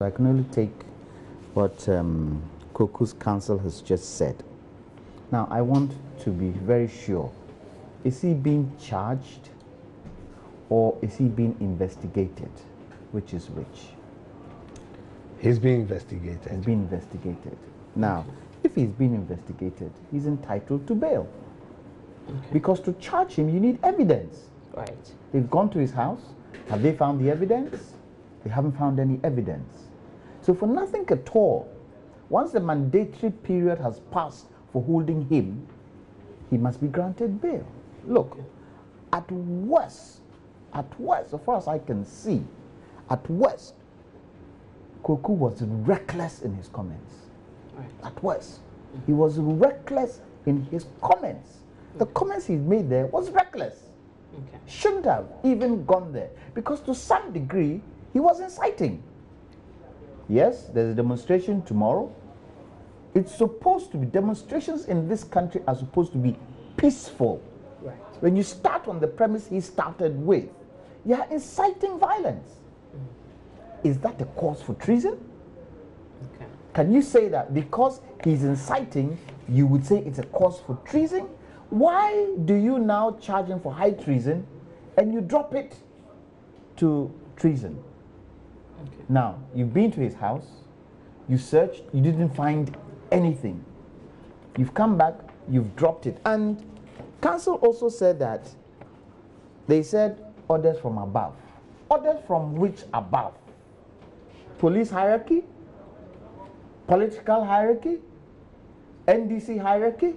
I can only take what Koku's counsel has just said. Now, I want to be very sure. Is he being charged or is he being investigated? Which is which? He's being investigated. He's being investigated. Now, if he's being investigated, he's entitled to bail. Okay. Because to charge him, you need evidence. Right. They've gone to his house. Have they found the evidence? They haven't found any evidence. So for nothing at all, once the mandatory period has passed for holding him, he must be granted bail. Look, at worst, so far as I can see, at worst, Koku was reckless in his comments. Right. At worst, he was reckless in his comments. The comments he made there was reckless. Okay. Shouldn't have even gone there, because to some degree, he was inciting. Yes, there's a demonstration tomorrow. It's supposed to be, demonstrations in this country are supposed to be peaceful. Right. When you start on the premise he started with, you are inciting violence. Is that a cause for treason? Okay. Can you say that because he's inciting, you would say it's a cause for treason? Why do you now charge him for high treason and you drop it to treason? Okay. Now, you've been to his house, you searched, you didn't find anything. You've come back, you've dropped it. And counsel also said that they said orders from above. Orders from which above? Police hierarchy? Political hierarchy? NDC hierarchy?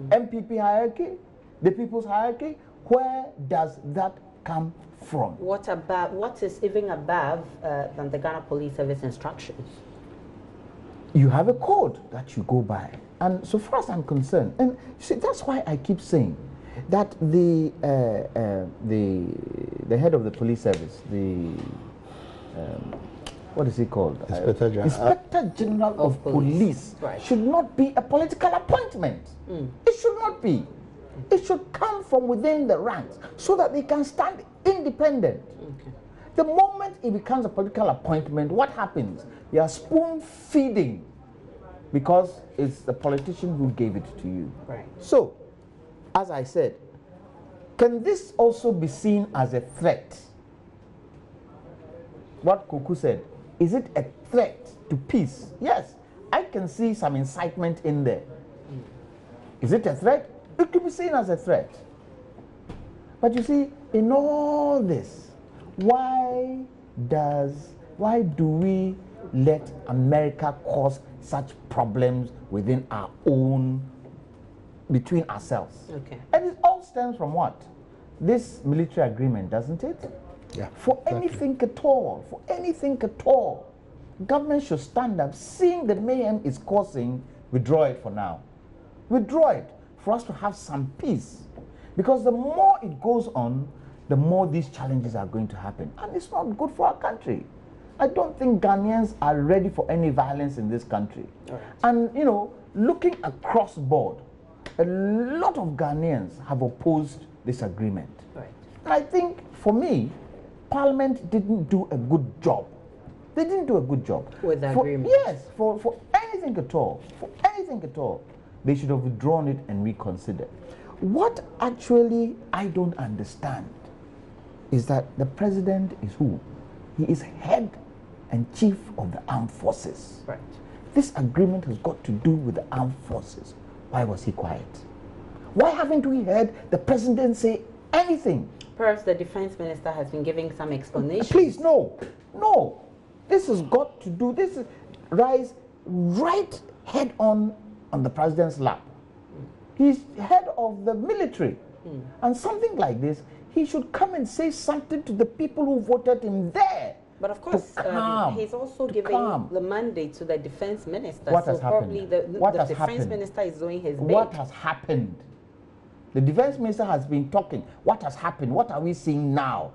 MPP hierarchy? The people's hierarchy? Where does that come from? What is even above than the Ghana Police Service instructions? You have a code that you go by. And so far as I'm concerned, and you see, that's why I keep saying that the head of the police service, what is he called? Inspector General of Police right. should not be a political appointment. It should not be. It should come from within the ranks so that they can stand independent. Okay. The moment it becomes a political appointment, what happens? You are spoon feeding because it's the politician who gave it to you. Right. So, as I said, can this also be seen as a threat? What Koku said, is it a threat to peace? Yes, I can see some incitement in there. Is it a threat? It could be seen as a threat. But you see, in all this, why do we let America cause such problems within our own, between ourselves? Okay. And it all stems from what? This military agreement, doesn't it? Yeah. For exactly. Anything at all, government should stand up, seeing the mayhem is causing, withdraw it for now. Withdraw it for us to have some peace. Because the more it goes on, the more these challenges are going to happen. And it's not good for our country. I don't think Ghanaians are ready for any violence in this country. Right. And, you know, looking across board, a lot of Ghanaians have opposed this agreement. Right. And I think, for me, Parliament didn't do a good job. They didn't do a good job. With the agreement? Yes, for anything at all, they should have withdrawn it and reconsidered. What actually I don't understand is that the president is who? He is head and chief of the armed forces. Right. This agreement has got to do with the armed forces. Why was he quiet? Why haven't we heard the president say anything? Perhaps the defense minister has been giving some explanation. Please, no. This has got to do, this is rise right head on the president's lap. He's head of the military. And something like this, he should come and say something to the people who voted him there. But of course, he's also giving the mandate to the defense minister. What has happened? Probably the defense minister is doing his bit. What has happened? The defense minister has been talking. What has happened? What are we seeing now?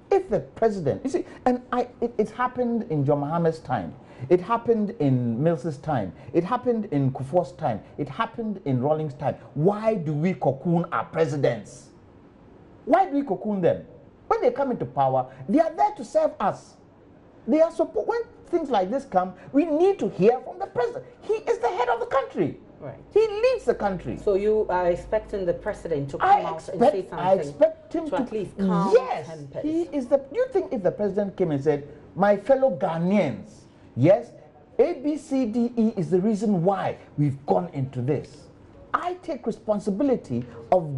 If the president, you see, and it happened in John Mohammed's time. It happened in Mills's time. It happened in Kufuor's time. It happened in Rawlings' time. Why do we cocoon our presidents? Why do we cocoon them? When they come into power, they are there to serve us. They are support. When things like this come, we need to hear from the president. He is the head of the country. Right. He leads the country. So you are expecting the president to come out and say something? I expect him to at least calm tempers. He is the. You think if the president came and said, "My fellow Ghanaians, yes, A, B, C, D, E is the reason why we've gone into this. I take responsibility of,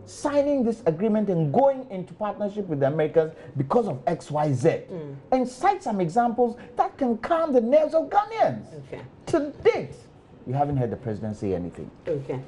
signing this agreement and going into partnership with the Americans because of X, Y, Z, and cite some examples that can calm the nerves of Ghanaians." Okay. To date, you haven't heard the president say anything. Okay.